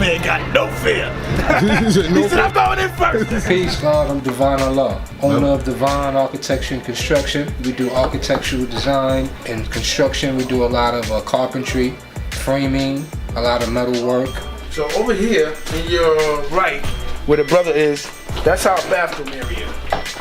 man got no fear. He said, I'm going in first. Peace, God. I'm Divine Allah, owner of Divine Architecture and Construction. We do architectural design and construction. We do a lot of carpentry, framing, a lot of metal work. So over here, in your right, where the brother is, that's our bathroom area.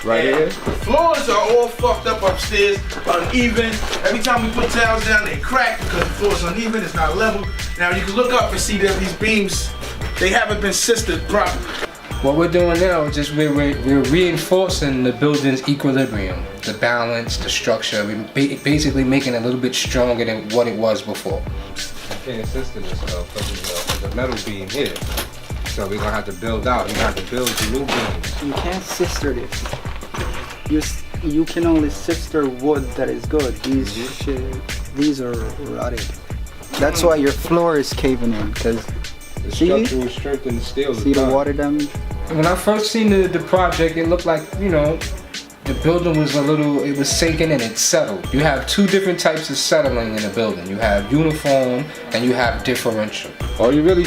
Right here? The floors are all fucked up upstairs, uneven. Every time we put towels down, they crack because the floor's uneven, it's not level. Now you can look up and see that these beams, they haven't been sistered properly. What we're doing now is just we're reinforcing the building's equilibrium, the balance, the structure. We're basically making it a little bit stronger than what it was before. You can't sister this stuff because there's a metal beam here. So we're gonna have to build out. You're gonna have to build the new beams. You can't sister this. You can only sister wood that is good. These are rotted. That's why your floor is caving in, because The structural strength in the steel. See the water damage? When I first seen the project, it looked like, you know, the building was it was sinking and it settled. You have two different types of settling in a building. You have uniform and you have differential. All you really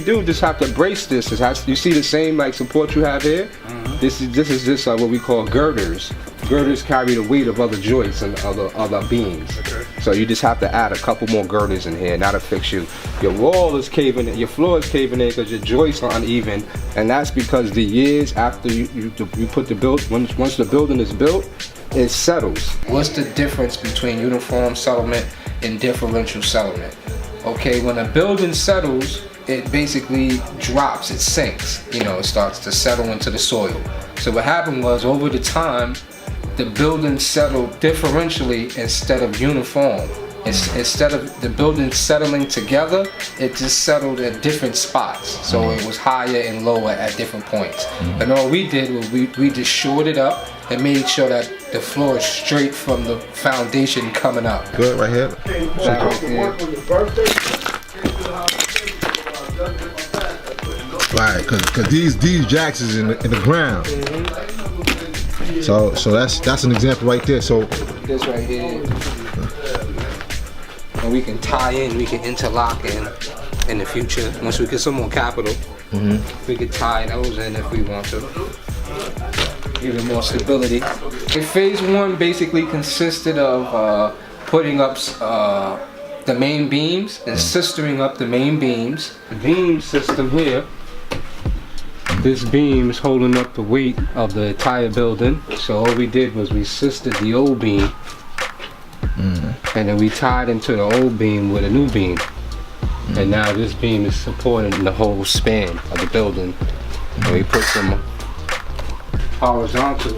do just have to brace this. You see the same like support you have here? Mm-hmm. This is what we call girders. Girders carry the weight of other joints and other beams. Okay. So you just have to add a couple more girders in here, and that'll fix you. Your wall is caving in, your floor is caving in because your joints are uneven, and that's because the years after you put the once the building is built, it settles. What's the difference between uniform settlement and differential settlement? Okay, when a building settles, it basically drops, it sinks. You know, it starts to settle into the soil. So what happened was, over the time, the building settled differentially instead of uniform. Instead of the building settling together, it just settled at different spots. So it was higher and lower at different points. And all we did was we just shored it up and made sure that the floor is straight from the foundation coming up. Good, right here. Right, cause these jacks is in the ground. So that's an example right there. So this right here, and we can tie in, we can interlock in the future. Once we get some more capital, we can tie those in if we want to. Give it more stability. And phase one basically consisted of putting up the main beams and sistering up the main beams. The beam system here. This beam is holding up the weight of the entire building. So all we did was we sistered the old beam, and then we tied into the old beam with a new beam. And now this beam is supporting the whole span of the building. And we put some horizontal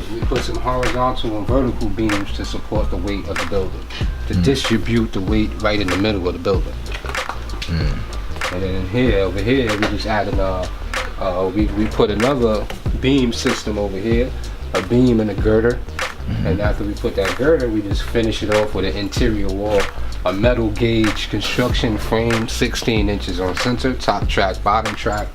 and vertical beams to support the weight of the building, to distribute the weight right in the middle of the building. And then over here, we just added we put another beam system over here, a beam and a girder. And after we put that girder, we just finish it off with an interior wall, a metal gauge construction frame, 16 inches on center, top track, bottom track.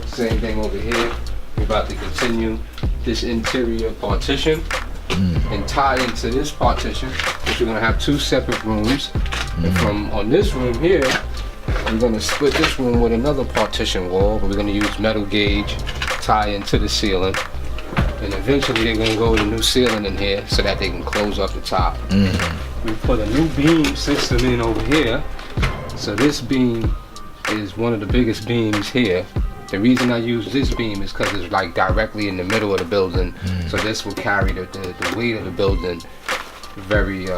Same thing over here. We're about to continue this interior partition and tie into this partition, which we're gonna have two separate rooms. And from on this room here, we're gonna split this room with another partition wall, but we're gonna use metal gauge, tie into the ceiling. And eventually they're gonna go with a new ceiling in here so that they can close up the top. We put a new beam system in over here. So this beam is one of the biggest beams here. The reason I use this beam is because it's like directly in the middle of the building. So this will carry the weight of the building very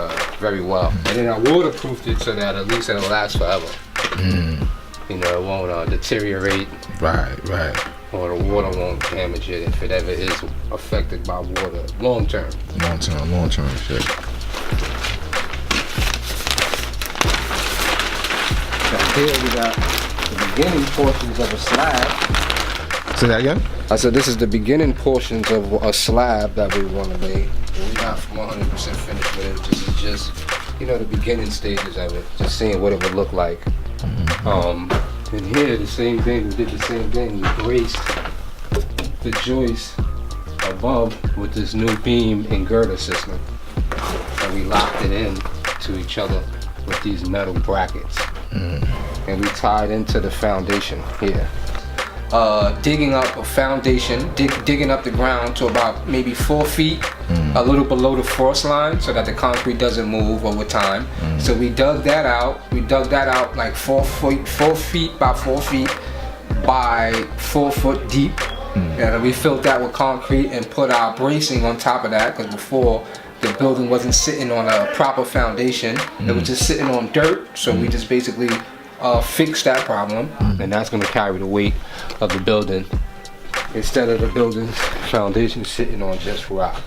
well. And then I waterproofed it so that at least it'll last forever. You know, it won't deteriorate. Right. Or the water won't damage it if it ever is affected by water long term. Long term shit. So here we got the beginning portions of a slab. Say that again? I said this is the beginning portions of a slab that we want to lay. We're not 100% finished with it. This is just, you know, the beginning stages of it. Just seeing what it would look like. And here, the same thing, we did the same thing. We braced the joist above with this new beam and girder system. And we locked it in to each other with these metal brackets. and we tied into the foundation here. Digging up a foundation, digging up the ground to about maybe 4 feet, a little below the frost line, so that the concrete doesn't move over time. So we dug that out. We dug that out like 4 feet by 4 feet by 4 foot deep. And we filled that with concrete and put our bracing on top of that, because before the building wasn't sitting on a proper foundation. It was just sitting on dirt. So we just basically fixed that problem, and that's going to carry the weight of the building instead of the building's foundation sitting on just rock.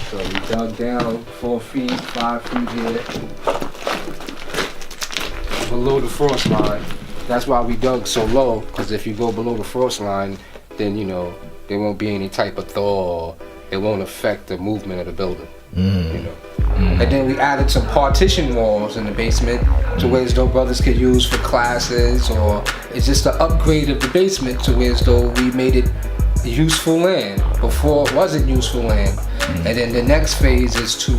So we dug down 4 feet, 5 feet here, below the frost line. That's why we dug so low, because if you go below the frost line, then there won't be any type of thaw, or it won't affect the movement of the building. And then we added some partition walls in the basement to where as though brothers could use for classes, or it's just an upgrade of the basement to where as though we made it useful land. Before it wasn't useful land. And then the next phase is to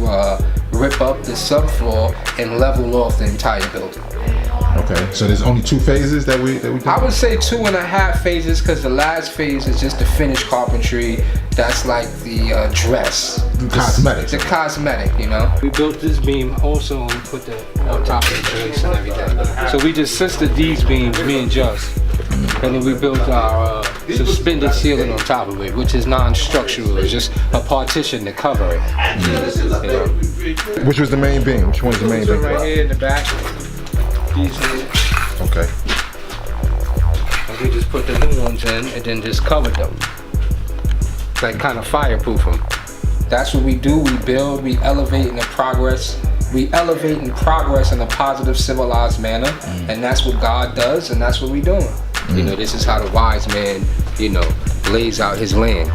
rip up the subfloor and level off the entire building. Okay, so there's only 2 phases that we I would say 2.5 phases, because the last phase is just the finished carpentry. That's like the dress. The cosmetics. The cosmetic, We built this beam also, and we put that on top of the joints and everything. So we just sistered these beams, me and Just. And then we built our suspended ceiling on top of it, which is non-structural. It's just a partition to cover it. Which was the main beam? Which one is the main beam? Right here in the back. These here. Okay. And we just put the new ones in and then just covered them. Like kind of fireproof them. That's what we do. We build, we elevate in the progress. We elevate and progress in a positive, civilized manner. And that's what God does, and that's what we're doing. This is how the wise man, lays out his land.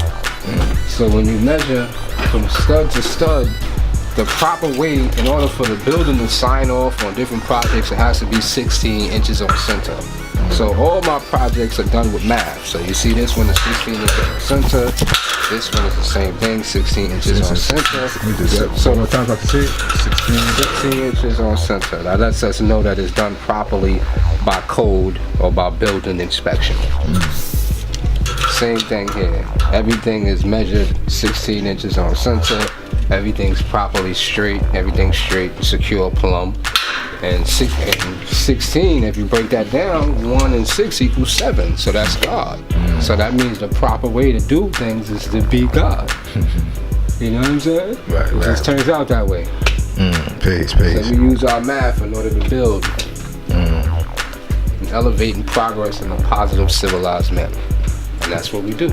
So when you measure from stud to stud, the proper way, in order for the building to sign off on different projects, it has to be 16 inches on center. So all my projects are done with math. So you see this one is 16 inches on center. This one is the same thing, 16 inches on center. So more times I can see it. 16 inches on center. That lets us know that it's done properly by code or by building inspection. Same thing here. Everything is measured 16 inches on center. Everything's properly straight. Everything's straight, secure, plumb. And 16, if you break that down, 1 and 6 equals 7. So that's God. So that means the proper way to do things is to be God. You know what I'm saying? Right. It just turns out that way. Page. So we use our math in order to build and elevate and progress in a positive, civilized manner. And that's what we do.